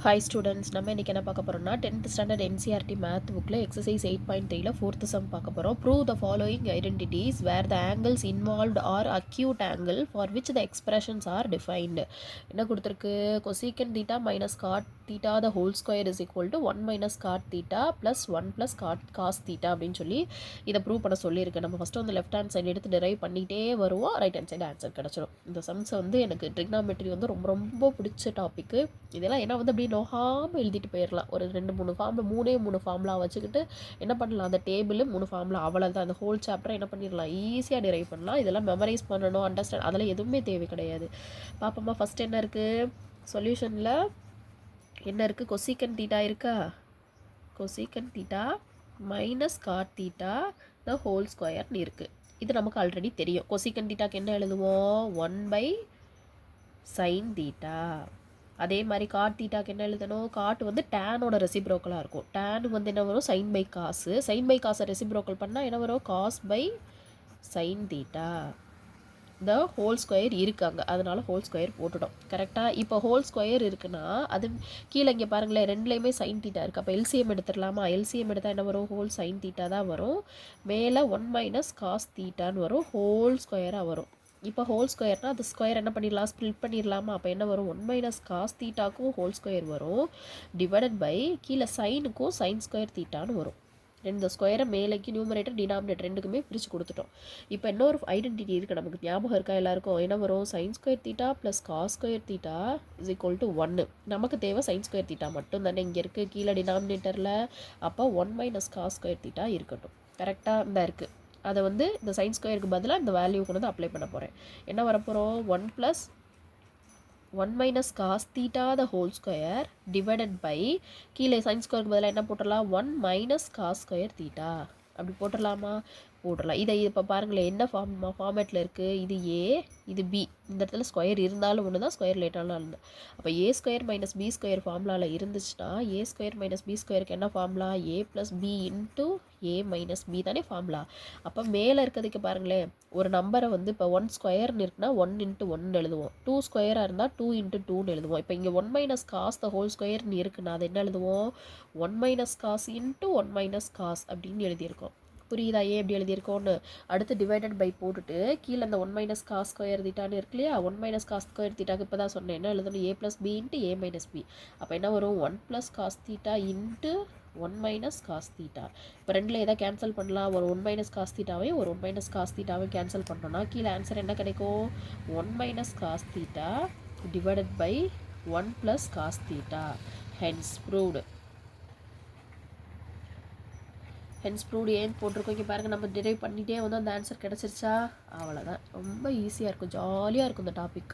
Hi students, நம்ம இன்றைக்கி என்ன பார்க்க போகிறோம்னா 10th ஸ்டாண்டர்ட் என்சிஆர்டி மேத் புக்கில் எக்ஸசைஸ் 8.3ல ஃபோர்த்து சம் பார்க்க போகிறோம். Prove the following identities where the angles involved are acute angle for which the expressions are defined. என்ன கொடுத்துருக்கு? Cosec theta minus cot theta the whole square is equal to 1 minus cot theta plus 1 plus cos theta அப்படின்னு சொல்லி இதை prove பண்ண சொல்லியிருக்கு. நம்ம first வந்து left hand side எடுத்து டெரைவ் பண்ணிகிட்டே வருவோம், ரைட் ஹேண்ட் சைடு ஆன்சர் கிடச்சிடும். இந்த சம்ஸை வந்து எனக்கு ட்ரிக்னாமெட்ரி வந்து ரொம்ப ரொம்ப பிடிச்ச டாப்பிக்கு. இதெல்லாம் ஏன்னா வந்து அப்படி நோகாமல் எழுதிட்டு போயிடலாம். ஒரு 2-3 ஃபார்மில் 3 ஃபார்முலா வச்சுக்கிட்டு என்ன பண்ணலாம், அந்த டேபிள் 3 ஃபார்முலா அவ்வளோதான். அந்த ஹோல் சாப்டரை என்ன பண்ணிடலாம், ஈஸியாக டிரைவ் பண்ணலாம். இதெல்லாம் மெமரைஸ் பண்ணணும், அண்டர்ஸ்டாண்ட் அதெல்லாம் எதுவுமே தேவை கிடையாது. பாப்போமா, ஃபஸ்ட் என்ன இருக்குது சொல்யூஷனில்? என்ன இருக்குது? கொசீக்கன் தீட்டா இருக்கா? கொசீக்கன் theta minus cot theta the whole ஸ்கொயர்னு இருக்குது. இது நமக்கு ஆல்ரெடி தெரியும். கொசீக்கன் தீட்டாக்கு என்ன எழுதுவோம்? 1/sin theta. அதே மாதிரி காட் தீட்டாக்கு என்ன எழுதணும்? காட் வந்து டேனோட ரெசிப்ரோக்கலாக இருக்கும். டேனு வந்து என்ன வரும்? Sin by cos. Sin by காசை ரெசிப்ரோக்கல் பண்ணால் என்ன வரும்? Cos by sin theta. இந்த ஹோல் ஸ்கொயர் இருக்காங்க, அதனால ஹோல் ஸ்கொயர் போட்டுட்டோம். கரெக்டாக? இப்போ ஹோல் ஸ்கொயர் இருக்குன்னா அது கீழே இங்கே பாருங்களேன், ரெண்டுலேயுமே சைன் தீட்டா இருக்குது. அப்போ எல்சிஎம் எடுத்துடலாமா? எல்சிஎம் எடுத்தால் என்ன வரும்? ஹோல் சைன் தீட்டா தான் வரும். மேலே 1 மைனஸ் காஸ் தீட்டான்னு வரும், ஹோல் ஸ்கொயராக வரும். இப்போ ஹோல் ஸ்கொயர்னால் அது ஸ்கொயர் என்ன பண்ணிடலாம்? ஸ்ப்ளிட் பண்ணிடலாமா? அப்போ என்ன வரும்? 1 மைனஸ் காஸ் தீட்டாக்கும் ஹோல் ஸ்கொயர் வரும், டிவைடட் பை கீழே சைனுக்கும் சைன் ஸ்கொயர் தீட்டான்னு வரும். ரெண்டு ஸ்கொயரை மேலேக்கு நியூமரேட்டர் டினாமினேட்டர் ரெண்டுக்குமே பிரித்து கொடுத்துட்டோம். இப்போ இன்னொரு ஐடென்டிட்டி இருக்குது நமக்கு, ஞாபகம் இருக்கா எல்லாருக்கும்? என்ன வரும்? Sin square theta plus cos square theta is equal to 1. நமக்கு தேவை சைன் ஸ்கொயர் தீட்டா மட்டும் தானே இங்கே இருக்குது கீழே டினாமினேட்டரில். அப்போ 1 மைனஸ் காஸ் ஸ்கொயர் தீட்டா இருக்கட்டும். கரெக்டாக இந்த இருக்குது. அதை வந்து இந்த சைன் ஸ்கொயருக்கு பதிலாக இந்த வேல்யூ கொண்டு வந்து அப்ளை பண்ண போகிறேன். என்ன வரப்போகிறோம்? 1 plus 1 minus cos theta the whole square divided by கீழே சைன் ஸ்கொயருக்கு பதிலாக என்ன போட்டுடலாம்? 1 மைனஸ் காஸ் ஸ்கொயர் தீட்டா. அப்படி போட்டுடலாமா? போட்டுடலாம். இதை இப்போ பாருங்களேன், என்ன ஃபார்மேட்டில் இருக்குது? இது ஏ, இது பி. இந்த இடத்துல ஸ்கொயர் இருந்தாலும் ஒன்று தான், ஸ்கொயர் லேட்டாலும் இல்லை. அப்போ ஏ ஸ்கொயர் மைனஸ் பி ஸ்கொயர் ஃபார்முலாவில் இருந்துச்சுன்னா ஏ ஸ்கொயர் மைனஸ் பி ஸ்கொயருக்கு என்ன formula? A plus B into A minus B தானே ஃபார்முலா. அப்போ மேலே இருக்கிறதுக்கு பாருங்களேன், ஒரு நம்பரை வந்து இப்போ 1 ஸ்கொயர்னு இருக்குன்னா 1 இன்ட்டு 1 எழுதுவோம். 2 ஸ்கொயராக இருந்தால் 2 இன்ட்டு 2ன்னு எழுதுவோம். இப்போ இங்கே 1 மைனஸ் காஸ் த ஹோல் ஸ்கொயர்னு இருக்குன்னா அது என்ன எழுதுவோம்? 1 minus cos into 1 minus cos அப்படின்னு எழுதியிருக்கோம். புரியுதா ஏன் எப்படி எழுதியிருக்கோன்னு? அடுத்து டிவைடட் பை போட்டுட்டு கீழே அந்த 1 மைனஸ் காஸ் ஸ்கொயர் தீட்டான்னு இருக்கு இல்லையா? 1 மைனஸ் காஸ் ஸ்கொயர் தீட்டாக்கு இப்போ தான் சொன்னேன் என்ன எழுதணும்? A plus B into A minus B. அப்போ என்ன வரும்? 1 plus cos theta into 1 minus cos theta. இப்போ ரெண்டில் எதை கேன்சல் பண்ணலாம்? ஒரு 1 மைனஸ் காஸ் தீட்டாவையும் ஒரு 1 மைனஸ் காஸ் தீட்டாவையும் கேன்சல் பண்ணோன்னா கீழே ஆன்சர் என்ன கிடைக்கும்? 1 minus cos theta divided by 1 plus cos theta. Hence proved. Hence proved ஏன் போட்டிருக்கோம் இங்கே பாருங்கள். நம்ம டிரைவ் பண்ணிகிட்டே வந்து அந்த ஆன்சர் கிடச்சிருச்சா? அவ்வளோதான். ரொம்ப ஈஸியாக இருக்கும், ஜாலியாக இருக்கும் இந்த டாபிக்.